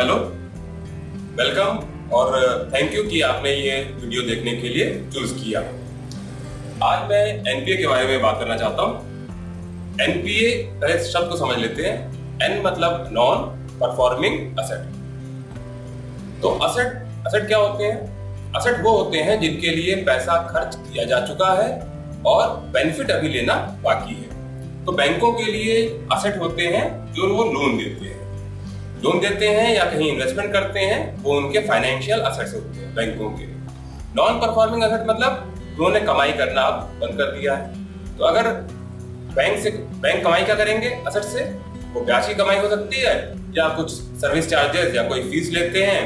Hello, welcome और thank you कि आपने ये वीडियो देखने के लिए चूज किया। आज मैं एनपीए के बारे में बात करना चाहता हूँ। एनपीए पहले शब्द को समझ लेते हैं। एन मतलब नॉन परफॉर्मिंग असेट। तो असेट क्या होते हैं? असेट वो होते हैं जिनके लिए पैसा खर्च किया जा चुका है और बेनिफिट अभी लेना बाकी है। तो बैंकों के लिए असेट होते हैं जो वो लोन देते हैं या कहीं इन्वेस्टमेंट करते हैं, वो उनके फाइनेंशियल असेट्स होते हैं बैंकों के। नॉन परफॉर्मिंग असेट मतलब उन्होंने कमाई करना अब बंद कर दिया है। तो अगर बैंक कमाई क्या करेंगे असेट से? वो ब्याज की कमाई हो सकती है या कुछ सर्विस चार्जेस या कोई फीस लेते हैं,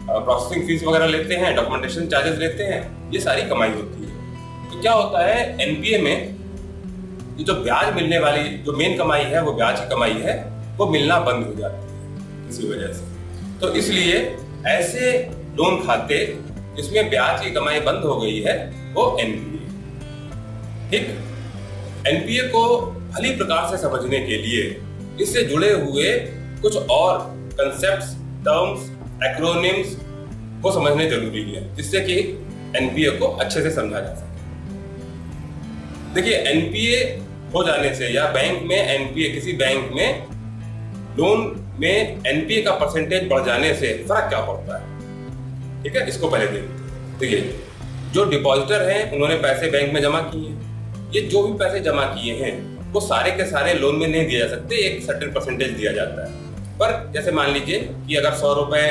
प्रोसेसिंग फीस वगैरह लेते हैं, डॉक्यूमेंटेशन चार्जेस लेते हैं, ये सारी कमाई होती है। तो क्या होता है एनपीए में, ये जो ब्याज मिलने वाली जो मेन कमाई है, वो ब्याज की कमाई है, वो मिलना बंद हो जाती है इसी वजह से। तो इसलिए ऐसे लोन खाते जिसमें ब्याज की कमाई बंद हो गई है वो एनपीए। ठीक, एनपीए को भली प्रकार से समझने के लिए इससे जुड़े हुए कुछ और कंसेप्ट्स, टर्म्स, एक्रोनिम्स को समझने जरूरी है, जिससे कि एनपीए को अच्छे से समझा जा सके। देखिए, एनपीए हो जाने से या बैंक में एनपीए, किसी बैंक में लोन में एनपीए का परसेंटेज बढ़ जाने से फर्क क्या पड़ता है? ठीक है, इसको पहले देखिए। जो डिपॉजिटर हैं उन्होंने पैसे बैंक में जमा किए, ये जो भी पैसे जमा किए हैं वो सारे के सारे लोन में नहीं दिए जा सकते, एक सर्टेन परसेंटेज दिया जाता है। पर जैसे मान लीजिए कि अगर 100 रुपए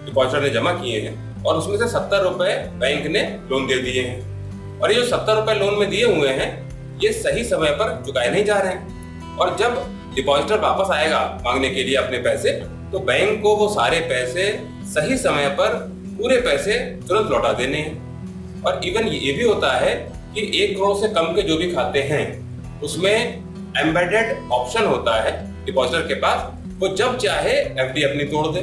डिपॉजिटर ने जमा किए हैं और उसमें से 70 रुपए बैंक ने लोन दे दिए हैं, और ये जो 70 रुपए लोन में दिए हुए हैं ये सही समय पर चुकाए नहीं जा रहे हैं, और जब डिपॉजिटर वापस आएगा मांगने के लिए अपने पैसे, तो बैंक को वो सारे पैसे सही समय पर पूरे पैसे तुरंत लौटा देने हैं। और इवन ये भी होता है कि 1 करोड़ से कम के जो भी खाते हैं उसमें एम्बेडेड ऑप्शन होता है डिपॉजिटर के पास, वो जब चाहे एफडी अपनी तोड़ दे।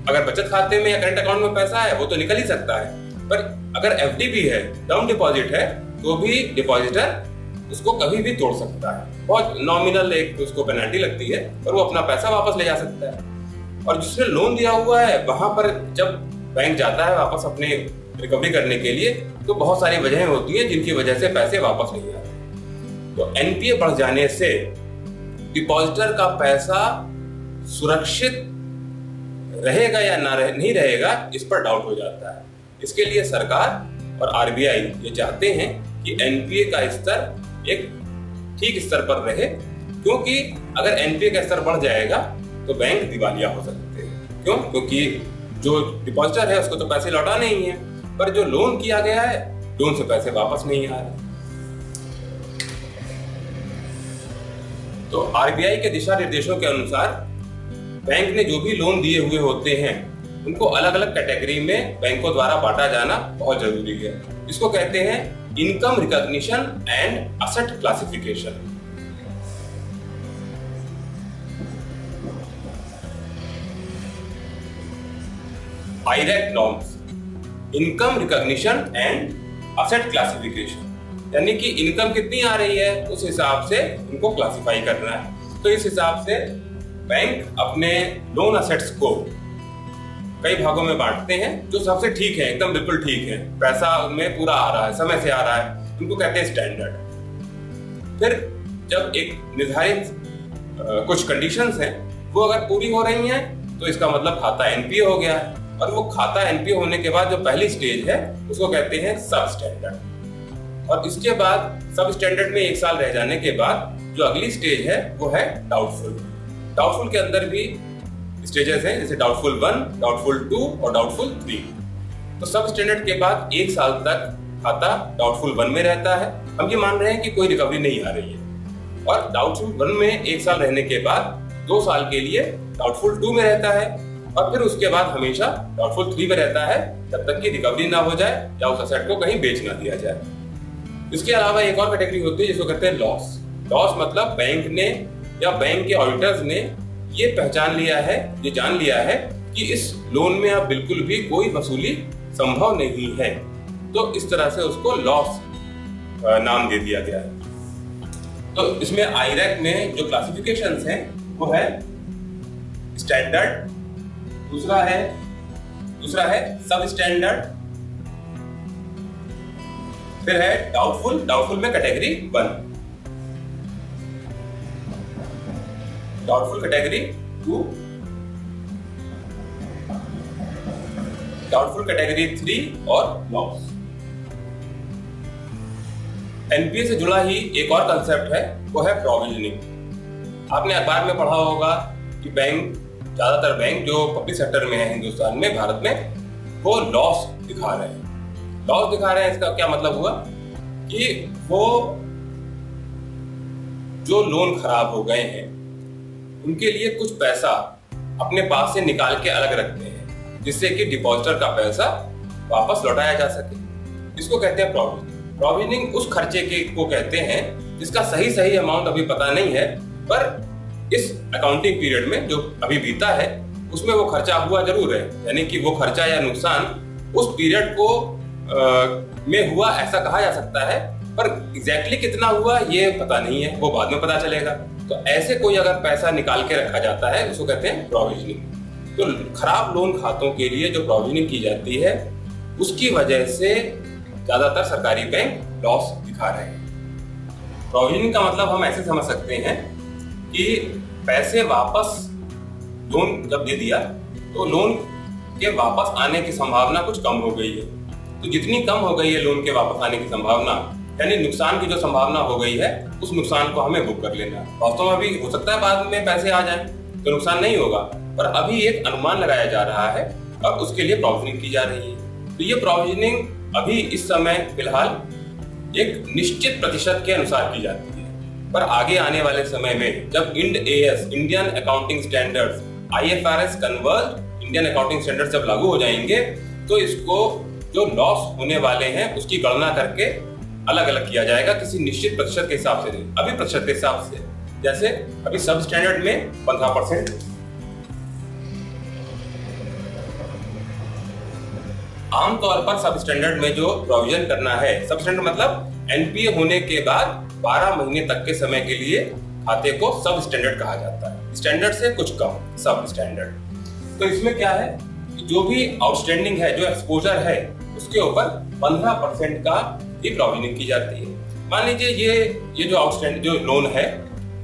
अगर बचत खाते में या करंट अकाउंट में पैसा है वो तो निकल ही सकता है, पर अगर एफडी भी है, टर्म डिपॉजिट है, तो भी डिपॉजिटर उसको कभी भी तोड़ सकता है। बहुत नॉमिनल एक उसको पेनल्टी लगती है, पर वो अपना पैसा वापस ले जा सकता है। और जिसने लोन दिया हुआ है वहां पर जब बैंक जाता है वापस अपने रिकवरी करने के लिए, तो बहुत सारी वजहें होती हैं जिनकी वजह से पैसे वापस नहीं आते। तो एनपीए बढ़ जाने से डिपॉजिटर का पैसा सुरक्षित रहेगा या नहीं रहेगा, इस पर डाउट हो जाता है। इसके लिए सरकार और आरबीआई ये चाहते हैं कि एनपीए का स्तर एक ठीक स्तर पर रहे, क्योंकि अगर एनपीए का स्तर बढ़ जाएगा तो बैंक दिवालिया हो सकते हैं। क्यों? क्योंकि जो डिपॉजिटर है उसको तो पैसे लौटाने ही है, पर जो लोन किया गया है लोन से पैसे वापस नहीं आ रहे। तो आरबीआई के दिशा निर्देशों के अनुसार बैंक ने जो भी लोन दिए हुए होते हैं उनको अलग अलग कैटेगरी में बैंकों द्वारा बांटा जाना बहुत जरूरी है। इसको कहते हैं income recognition and asset classification. IRAC norms, income recognition and asset classification, यानी कि इनकम कितनी आ रही है उस हिसाब से उनको क्लासिफाई करना है। तो इस हिसाब से बैंक अपने लोन असेट्स को कई भागों में बांटते हैं जो सबसे ठीक है, एकदम बिल्कुल ठीक है, पैसा उनमें पूरा आ रहा है, समय से आ रहा है, उनको कहते हैं स्टैंडर्ड। फिर जब एक निर्धारित कुछ कंडीशंस हैं वो अगर पूरी हो रही हैं तो इसका मतलब खाता एनपीए हो गया है, और वो खाता एनपीए होने के बाद जो पहली स्टेज है उसको कहते हैं सब स्टैंडर्ड। और इसके बाद सब स्टैंडर्ड में 1 साल रह जाने के बाद जो अगली स्टेज है वो है डाउटफुल। डाउटफुल के अंदर भी स्टेजेस हैं, जैसे डाउटफुल 1, डाउटफुल 2 और डाउटफुल 3। तो सब स्टैंडर्ड के बाद 1 साल तक खाता डाउटफुल 1 में रहता है। हम ये मान रहे हैं कि कोई रिकवरी नहीं आ रही है, और डाउटफुल 1 में 1 साल रहने के बाद 2 साल के लिए डाउटफुल 2 में रहता है, और फिर उसके बाद हमेशा डाउटफुल 3 में रहता है जब तक कि रिकवरी ना हो जाए या उस असेट को कहीं बेच ना दिया जाए। इसके अलावा एक और कैटेगरी होती है जिसको कहते हैं लॉस। लॉस मतलब बैंक ने या बैंक के ऑडिटर्स ने ये पहचान लिया है, ये जान लिया है कि इस लोन में अब बिल्कुल भी कोई वसूली संभव नहीं है, तो इस तरह से उसको लॉस नाम दे दिया गया है। तो इसमें आईरैक में जो क्लासिफिकेशंस हैं वो है स्टैंडर्ड, दूसरा है सब स्टैंडर्ड, फिर है डाउटफुल में category 1, doubtful category 2, doubtful category 3 और लॉस। एनपीए से जुड़ा ही एक और कंसेप्ट है, वो है प्रोविजनिंग। आपने अखबार में पढ़ा होगा कि ज्यादातर बैंक जो पब्लिक सेक्टर में है हिंदुस्तान में, भारत में, वो लॉस दिखा रहे हैं। इसका क्या मतलब हुआ कि वो जो लोन खराब हो गए हैं उनके लिए कुछ पैसा अपने पास से निकाल के अलग रखते हैं, जिससे कि डिपॉजिटर का पैसा वापस लौटाया जा सके। इसको कहते हैं प्रोविजनिंग। प्रोविजनिंग उस खर्चे को कहते हैं जिसका सही अमाउंट अभी पता नहीं है, पर इस अकाउंटिंग पीरियड में जो अभी बीता है उसमें वो खर्चा हुआ जरूर है, यानी कि वो खर्चा या नुकसान उस पीरियड को में हुआ ऐसा कहा जा सकता है, पर एग्जैक्टली कितना हुआ ये पता नहीं है, वो बाद में पता चलेगा। तो ऐसे कोई अगर पैसा निकाल के रखा जाता है उसको कहते हैं प्रोविजनिंग। तो खराब लोन खातों के लिए जो प्रोविजनिंग की जाती है उसकी वजह से ज्यादातर सरकारी बैंक लॉस दिखा रहे हैं। प्रोविजनिंग का मतलब हम ऐसे समझ सकते हैं कि पैसे वापस लोन जब दे दिया तो लोन के वापस आने की संभावना कुछ कम हो गई है। तो जितनी कम हो गई है लोन के वापस आने की संभावना, यानी नुकसान की जो संभावना हो गई है, उस नुकसान को हमें बुक कर लेना। वास्तव में अभी हो सकता है बाद में पैसे आ जाएं तो नुकसान नहीं होगा, पर अभी एक अनुमान लगाया जा रहा है और उसके लिए प्रोविजनिंग की जा रही है। तो ये प्रोविजनिंग अभी इस समय फिलहाल एक निश्चित प्रतिशत के अनुसार की जाती है, पर आगे आने वाले समय में जब Indian accounting standards IFRS converge Indian accounting standards जब लागू हो जाएंगे तो इसको जो लॉस होने वाले हैं उसकी गणना करके अलग अलग किया जाएगा किसी निश्चित प्रतिशत के हिसाब से। अभी प्रतिशत के हिसाब से, जैसे अभी सब स्टैंडर्ड में 15%, आमतौर पर सब स्टैंडर्ड में जो प्रोविजन करना है, सब स्टैंडर्ड मतलब एनपीए होने के बाद 12 महीने तक के समय के लिए खाते को सब स्टैंडर्ड कहा जाता है, स्टैंडर्ड से कुछ कम सब स्टैंडर्ड। तो इसमें क्या है, जो भी आउटस्टैंडिंग है, जो एक्सपोजर है, उसके ऊपर 15% का ही प्रोविजनिंग की जाती है। मान लीजिए ये जो आउटस्टैंडिंग जो लोन है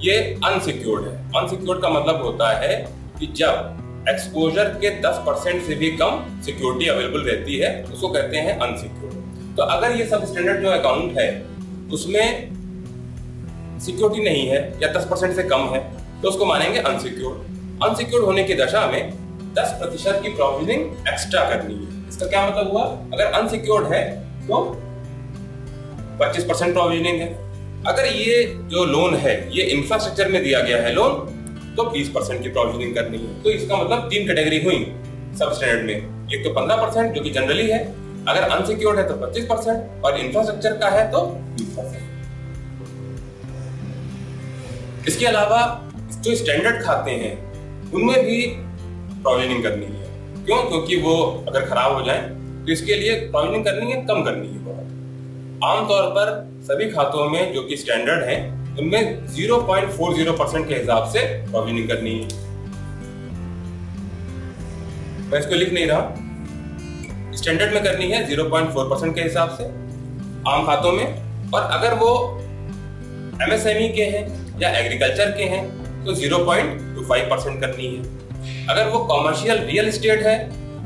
ये अनसिक्योर्ड है। अनसिक्योर्ड का मतलब होता है कि जब एक्सपोजर के 10% से भी कम सिक्योरिटी अवेलेबल रहती है उसको कहते हैं अनसिक्योर्ड। तो अगर ये सब स्टैंडर्ड जो अकाउंट है उसमें सिक्योरिटी नहीं है या 10% से कम है तो उसको मानेंगे अनसिक्योर्ड। अनसिक्योर्ड होने की दशा में 10% की प्रोविजनिंग एक्स्ट्रा करनी है। इसका क्या मतलब हुआ, अगर अनसिक्योर्ड है तो 25% प्रोविजनिंग है। अगर ये जो लोन है ये इंफ्रास्ट्रक्चर में दिया गया है लोन तो 20% की प्रोविजनिंग करनी है। तो इसका मतलब 3 कैटेगरी हुई सब स्टैंडर्ड में, एक तो 15% जो कि जनरली है, अगर अनसिक्योर्ड है तो 25% और इंफ्रास्ट्रक्चर का है तो 20%। इसके अलावा जो स्टैंडर्ड खाते हैं उनमें भी प्रोविजनिंग करनी है। क्यों? क्योंकि वो अगर खराब हो जाए तो इसके लिए प्रोविजनिंग करनी है, कम करनी है बहुत। आमतौर पर सभी खातों में जो कि स्टैंडर्ड है उनमें 0.40% के हिसाब से प्रोविजनिंग करनी है। मैं इसको लिख नहीं रहा, स्टैंडर्ड में करनी है 0.4% के हिसाब से आम खातों में, और अगर वो MSME के हैं या एग्रीकल्चर के हैं तो 0.25% करनी है। अगर वो कॉमर्शियल रियल एस्टेट है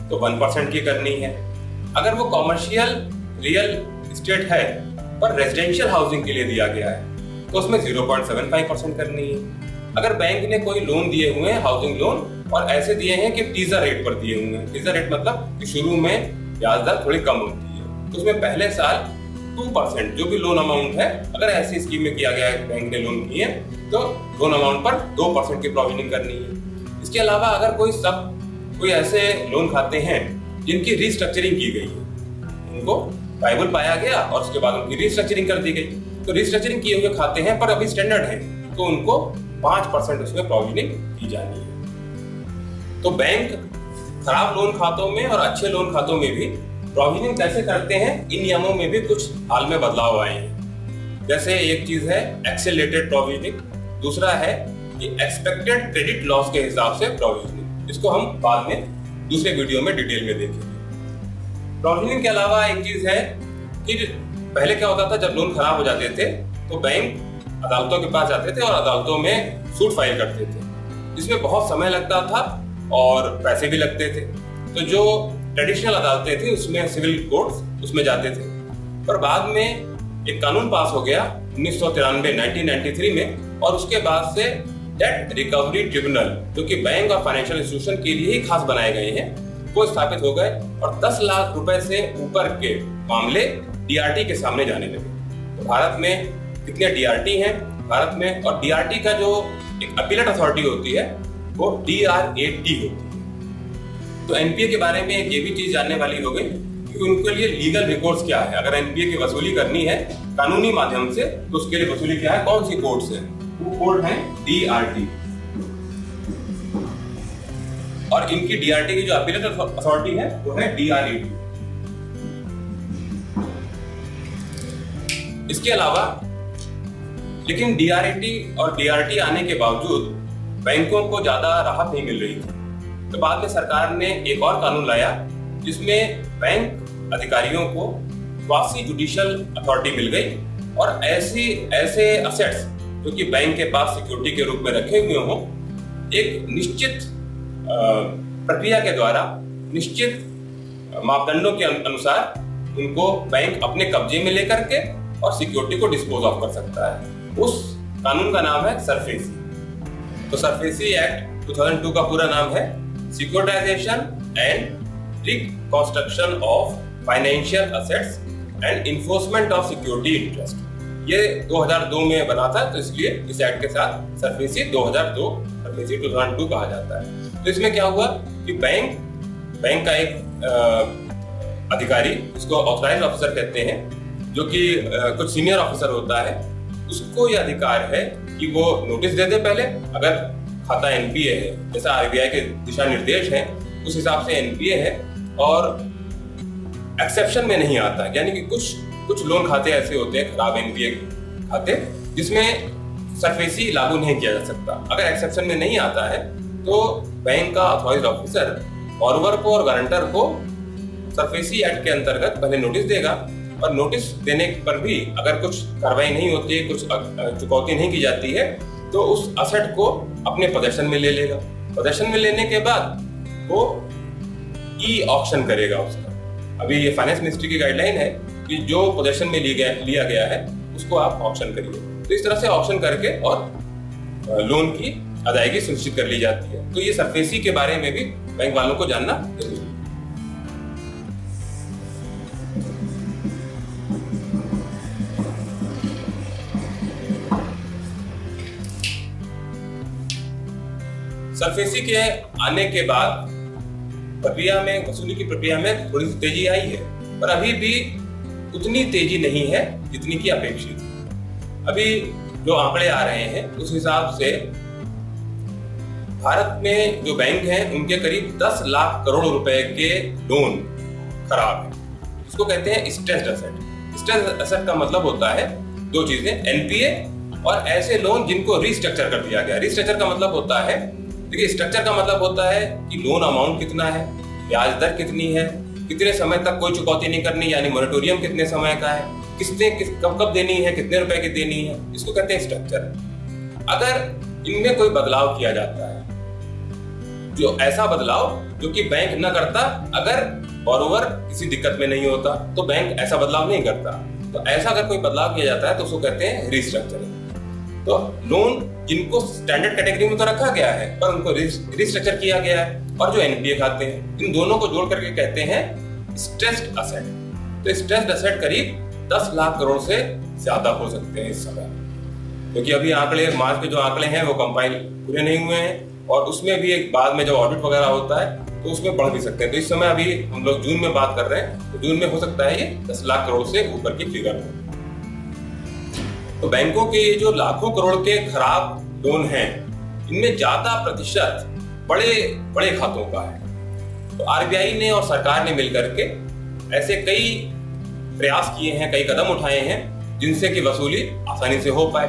तो 1% की करनी है। अगर वो कॉमर्शियल रियल एस्टेट है पर रेजिडेंशियल हाउसिंग के लिए दिया गया है तो उसमें 0.75% करनी है। अगर बैंक ने कोई लोन दिए हुए हैं, हाउसिंग लोन, और ऐसे दिए हैं कि टीजर रेट पर दिए हुए हैं, टीजर रेट मतलब कि शुरू में ब्याज दर थोड़ी कम होती है, तो उसमें पहले साल 2% जो भी लोन अमाउंट है, अगर ऐसी स्कीम में किया गया है, बैंक ने लोन किए तो लोन अमाउंट पर 2% की प्रोविजनिंग करनी है। इसके अलावा अगर कोई ऐसे लोन खाते हैं जिनकी रिस्ट्रक्चरिंग की गई है, उनको वायबल पाया गया और उसके बाद उनकी रिस्ट्रक्चरिंग कर दी गई, तो रिस्ट्रक्चरिंग किए हुए खाते हैं पर अभी स्टैंडर्ड है तो उनको 5% उसमें प्रोविजनिंग की जानी है। तो बैंक खराब लोन खातों में और अच्छे लोन खातों में भी प्रोविजनिंग कैसे करते हैं, इन नियमों में भी कुछ हाल में बदलाव आए हैं। जैसे एक चीज है एक्सेलरेटेड प्रोविजनिंग, दूसरा है कि एक्सपेक्टेड क्रेडिट लॉस के हिसाब से प्रोविजनिंग। इसको हम बाद में दूसरे वीडियो में डिटेल में देखेंगे। प्रोविजनिंग के अलावा एक चीज है कि पहले क्या होता था, जब लोन खराब हो जाते थे तो बैंक अदालतों के पास जाते थे और अदालतों में सूट फाइल करते थे, जिसमें बहुत समय लगता था और पैसे भी लगते थे। तो जो ट्रेडिशनल अदालतें थी उसमें सिविल कोर्ट्स उसमें जाते थे। पर बाद में एक कानून पास हो गया 1993 में, और उसके बाद से डेट रिकवरी ट्रिब्यूनल, जो कि बैंक और फाइनेंशियल इंस्टीट्यूशन के लिए ही खास बनाए गए हैं, वो स्थापित हो गए और 10 लाख रुपए से ऊपर के मामले डीआरटी के सामने जाने लगे। तो भारत में कितने डीआरटी हैं भारत में, और डीआरटी का जो एक अपीलेट अथॉरिटी होती है वो DRAT होती है। तो एनपीए के बारे में एक ये भी चीज जानने वाली हो गई कि उनके लिए लीगल रिकोर्स क्या है। अगर एनपीए की वसूली करनी है कानूनी माध्यम से तो उसके लिए वसूली क्या है, कौन सी कोर्ट्स है, वो कोर्ट है DRT। और इनकी डीआरटी की जो अपीलेट अथॉरिटी है वो है DRAT। इसके अलावा लेकिन DRAT और DRT आने के बावजूद बैंकों को ज्यादा राहत नहीं मिल रही थी। तो बाद में सरकार ने एक और कानून लाया जिसमें बैंक अधिकारियों को क्वासी जुडिशियल अथॉरिटी मिल गई, और ऐसे असेट्स जो कि बैंक के पास सिक्योरिटी के रूप में रखे हुए हों, एक निश्चित प्रक्रिया के द्वारा, निश्चित मापदंडों के अनुसार उनको बैंक अपने कब्जे में लेकर के और सिक्योरिटी को डिस्पोज ऑफ कर सकता है। उस कानून का नाम है सरफेसी। तो सरफेसी एक्ट 2002 का पूरा नाम है securitisation and reconstruction of financial assets and enforcement of security interest. ये 2002 में बना था, तो इसलिए इस एक्ट के साथ सरफेसी 2002 कहा जाता है। तो इसमें क्या हुआ कि बैंक का एक अधिकारी, जिसको ऑथराइज्ड ऑफिसर कहते हैं, जो कि कुछ सीनियर ऑफिसर होता है, उसको यह अधिकार है कि वो नोटिस दे दे पहले, अगर खाता एनपीए है, जैसा आरबीआई के दिशा निर्देश हैं उस हिसाब से एनपीए है, और एक्सेप्शन में नहीं आता, यानी कि कुछ लोन खाते ऐसे होते हैं, खराब एनपीए खाते, जिसमें सरफेसी लागू नहीं किया जा सकता। अगर एक्सेप्शन में नहीं आता है तो बैंक का ऑथराइज्ड ऑफिसर बॉरोवर को और गारंटर को सरफेसी एक्ट के अंतर्गत पहले नोटिस देगा, और नोटिस देने पर भी अगर कुछ कार्रवाई नहीं होती है, कुछ चुकौती नहीं की जाती है, तो उस असेट को अपने पोजेशन में ले लेगा। पोजेशन में लेने के बाद वो ई ऑक्शन करेगा उसका। अभी ये फाइनेंस मिनिस्ट्री की गाइडलाइन है कि जो पोजेशन में लिया गया है उसको आप ऑक्शन करिए। तो इस तरह से ऑक्शन करके और लोन की अदायगी सुनिश्चित कर ली जाती है। तो ये सरफेसी के बारे में भी बैंक वालों को जानना जरूरी है। सरफेसी के आने के बाद प्रक्रिया में, वसूली की प्रक्रिया में थोड़ी सी तेजी आई है, पर अभी भी उतनी तेजी नहीं है जितनी की अपेक्षित है। अभी जो आंकड़े आ रहे हैं उस हिसाब से भारत में जो बैंक हैं उनके करीब 10 लाख करोड़ रुपए के लोन खराब है, इसको कहते हैं स्ट्रेस्ड एसेट। स्ट्रेस्ड एसेट का मतलब होता है दो चीजें, एनपीए और ऐसे लोन जिनको रिस्ट्रक्चर कर दिया गया। रिस्ट्रक्चर का मतलब होता है, देखिए स्ट्रक्चर का मतलब होता है कि लोन अमाउंट कितना है, ब्याज दर कितनी है, कितने समय तक कोई चुकौती नहीं करनी, यानी मोरेटोरियम कितने समय का है, कब देनी है, कितने रुपए की देनी है, इसको कहते हैं स्ट्रक्चर। अगर इनमें कोई बदलाव किया जाता है, जो ऐसा बदलाव जो कि बैंक न करता, अगर बॉरोवर किसी दिक्कत में नहीं होता तो बैंक ऐसा बदलाव नहीं करता, तो ऐसा अगर कोई बदलाव किया जाता है तो उसको कहते हैं रिस्ट्रक्चरिंग। तो लोन जिनको स्टैंडर्ड कैटेगरी में तो रखा गया है पर उनको रिस्ट्रक्चर किया गया है, और जो एनपीए खाते हैं, इन दोनों को जोड़ करके कहते हैं स्ट्रेस्ड एसेट। तो स्ट्रेस्ड एसेट करीब 10 लाख करोड़ से ज्यादा हो सकते हैं इस समय, क्योंकि अभी आंकड़े, मार्च के जो आंकड़े हैं वो कंपाइल पूरे नहीं हुए हैं, और उसमें भी एक बाद में जब ऑडिट वगैरह होता है तो उसमें बढ़ भी सकते हैं। तो इस समय अभी हम लोग जून में बात कर रहे हैं, तो जून में हो सकता है ये 10 लाख करोड़ से ऊपर की फिगर हो। तो बैंकों के ये जो लाखों करोड़ के खराब लोन हैं, इनमें ज्यादा प्रतिशत बड़े खातों का है। तो आरबीआई ने और सरकार ने मिलकर के ऐसे कई प्रयास किए हैं, कई कदम उठाए हैं जिनसे कि वसूली आसानी से हो पाए।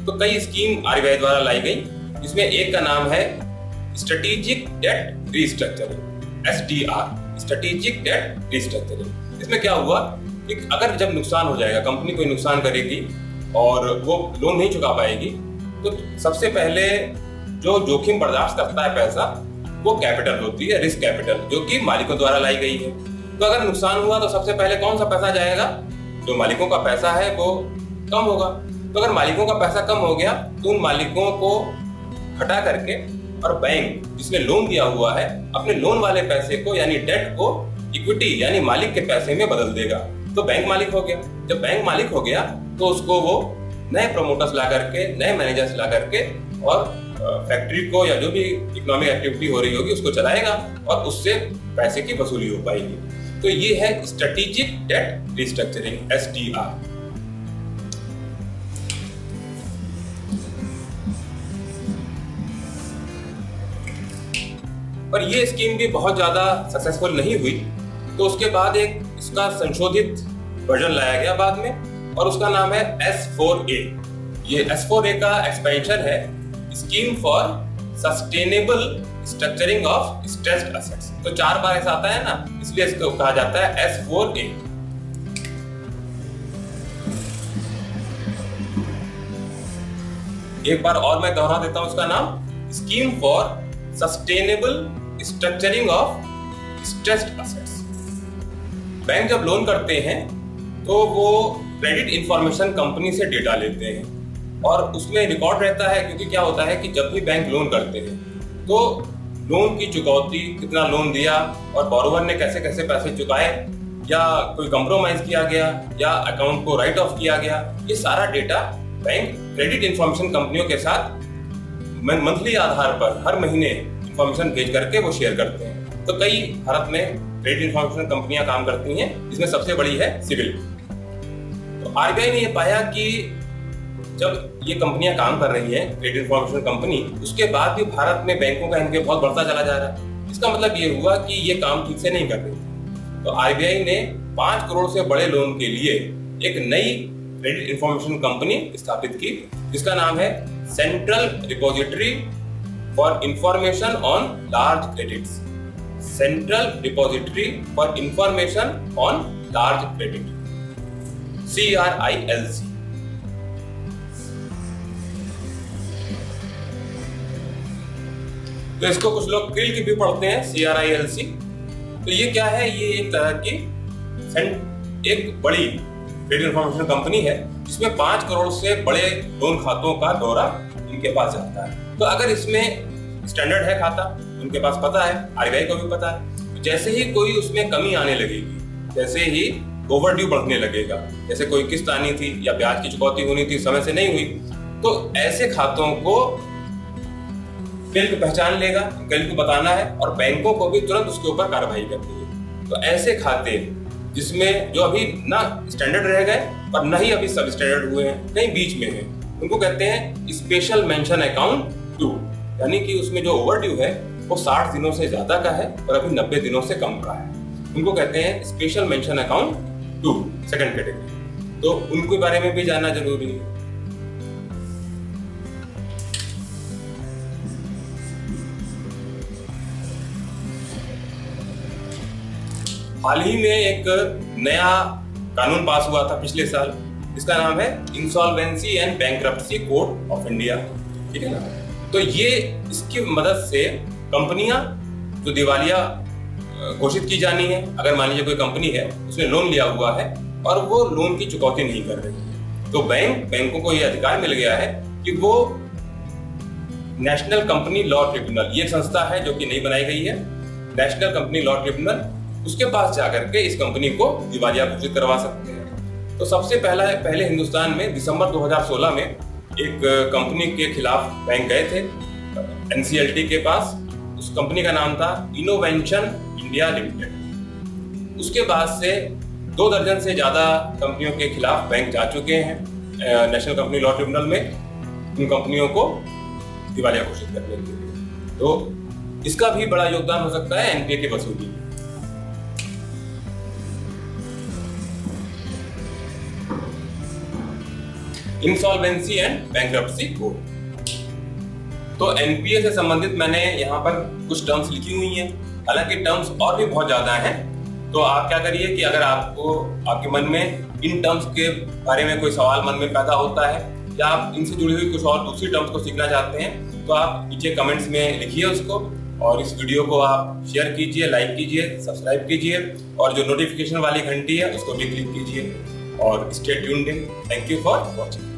तो कई स्कीम आरबीआई द्वारा लाई गई, जिसमें एक का नाम है strategic debt restructuring. SDR, strategic debt restructuring. इसमें क्या हुआ कि अगर जब नुकसान हो जाएगा, कंपनी कोई नुकसान करेगी और वो लोन नहीं चुका पाएगी, तो सबसे पहले जो जोखिम बर्दाश्त करता है पैसा, वो कैपिटल होती है, रिस्क कैपिटल, जो कि मालिकों द्वारा लाई गई है। तो अगर नुकसान हुआ तो सबसे पहले कौन सा पैसा जाएगा? जो मालिकों का पैसा है वो कम होगा। तो अगर मालिकों का पैसा कम हो गया तो उन मालिकों को हटा करके और बैंक जिसने लोन दिया हुआ है अपने लोन वाले पैसे को यानी डेट को इक्विटी यानी मालिक के पैसे में बदल देगा। तो बैंक मालिक हो गया। जब बैंक मालिक हो गया तो उसको वो नए प्रमोटर्स ला करके, नए मैनेजर्स ला करके और फैक्ट्री को या जो भी इकोनॉमिक एक्टिविटी हो रही होगी उसको चलाएगा और उससे पैसे की वसूली हो पाएगी। तो ये है स्ट्रेटेजिक डेट रिस्ट्रक्चरिंग, SDR। पर ये स्कीम भी बहुत ज्यादा सक्सेसफुल नहीं हुई, तो उसके बाद एक इसका संशोधित वर्जन लाया गया बाद में और उसका नाम है S4A। ये S4A का एक्सपेंशन है, scheme for sustainable structuring of stressed assets. तो 4 बार ऐसा आता है ना, इसलिए इसको कहा जाता है S4A। एक बार और मैं दोहरा देता हूं उसका नाम, scheme for sustainable structuring of stressed assets. Bank जब लोन करते हैं तो वो क्रेडिट इंफॉर्मेशन कंपनी से डेटा लेते हैं और उसमें रिकॉर्ड रहता है, क्योंकि क्या होता है कि जब भी बैंक लोन करते हैं तो लोन की चुकौती, कितना लोन दिया और बोरोवर ने कैसे कैसे पैसे चुकाए, या कोई कंप्रोमाइज किया गया या अकाउंट को राइट ऑफ किया गया, ये सारा डेटा बैंक क्रेडिट इंफॉर्मेशन कंपनियों के साथ मंथली आधार पर हर महीने इंफॉर्मेशन भेज करके वो शेयर करते हैं। तो कई भारत में क्रेडिट इंफॉर्मेशन कंपनियां काम करती हैं, जिसमें सबसे बड़ी है सिविल। तो आरबीआई ने ये पाया कि जब ये कंपनियां काम कर रही हैं, क्रेडिट इंफॉर्मेशन कंपनी, उसके बाद भी भारत में बैंकों का इनके बहुत बढ़ता चला जा रहा है। इसका मतलब ये हुआ कि ये काम ठीक से नहीं कर रही। तो आरबीआई ने 5 करोड़ से बड़े लोन के लिए एक नई क्रेडिट इंफॉर्मेशन कंपनी स्थापित की, जिसका नाम है central depository for information on large credits. Central depository for information on large credit, CRILC। तो इसको कुछ लोग क्रिल की भी पढ़ते हैं, CRILC। तो ये क्या है? ये एक तरह की एक बड़ी क्रेडिट इंफॉर्मेशन कंपनी है जिसमें 5 करोड़ से बड़े लोन खातों का दौरा इनके पास जाता है। तो अगर इसमें स्टैंडर्ड है खाता, उनके पास पता है, आरबीआई को भी पता है, तो जैसे ही कोई उसमें कमी आने लगेगी, जैसे ही ओवरड्यू बढ़ने लगेगा, जैसे कोई किस्त आनी थी या ब्याज की चुकौती होनी थी, समय से नहीं हुई, तो ऐसे खातों को क्लिक पहचान लेगा, क्लिक को बताना है और बैंकों को भी तुरंत उसके ऊपर कार्रवाई करनी है। तो ऐसे खाते जिसमें जो अभी ना स्टैंडर्ड रह गए और ना ही अभी सब स्टैंडर्ड हुए हैं, कहीं बीच में है, उनको कहते हैं स्पेशल मेंशन अकाउंट 2, यानी कि उसमें जो ओवरड्यू है वो 60 दिनों से ज्यादा का है और अभी 90 दिनों से कम का है। उनको कहते हैं special mention account 2, second category. तो उनके बारे में भी जानना जरूरी है। हाल ही में एक नया कानून पास हुआ था पिछले साल, इसका नाम है insolvency and bankruptcy code of India, ठीक है ना। तो ये इसकी मदद से कंपनियां जो दिवालिया घोषित की जानी है, अगर मान लीजिए कोई कंपनी है उसने लोन लिया हुआ है और वो लोन की चुकौती नहीं कर रही है, तो बैंकों को ये अधिकार मिल गया है कि वो नेशनल कंपनी लॉ ट्रिब्यूनल, ये एक संस्था है जो कि नई बनाई गई है, नेशनल कंपनी लॉ ट्रिब्यूनल, उसके पास जाकर के इस कंपनी को दिवालिया घोषित करवा सकते हैं। तो सबसे पहले हिंदुस्तान में दिसंबर 2016 में एक कंपनी के खिलाफ बैंक गए थे NCLT के पास। उस कंपनी का नाम था इनोवेंशन इंडिया लिमिटेड। उसके बाद से 2 दर्जन से ज्यादा कंपनियों के खिलाफ बैंक जा चुके हैं नेशनल कंपनी लॉ ट्रिब्यूनल में, उन कंपनियों को दिवालिया घोषित करने के लिए। तो इसका भी बड़ा योगदान हो सकता है एनपीए की वसूली में। Insolvency and bankruptcy code. तो एनपीए से संबंधित मैंने यहाँ पर कुछ टर्म्स लिखी हुई हैं हालांकि टर्म्स और भी बहुत ज्यादा हैं। तो आप क्या करिए कि अगर आपको आपके मन में इन टर्म्स के बारे में कोई सवाल मन में पैदा होता है या आप इनसे जुड़ी हुई कुछ और दूसरी टर्म्स को सीखना चाहते हैं तो आप नीचे कमेंट्स में लिखिए उसको, और इस वीडियो को आप शेयर कीजिए, लाइक कीजिए, सब्सक्राइब कीजिए, और जो नोटिफिकेशन वाली घंटी है उसको भी क्लिक कीजिए, और stay tuned in. Thank you for watching.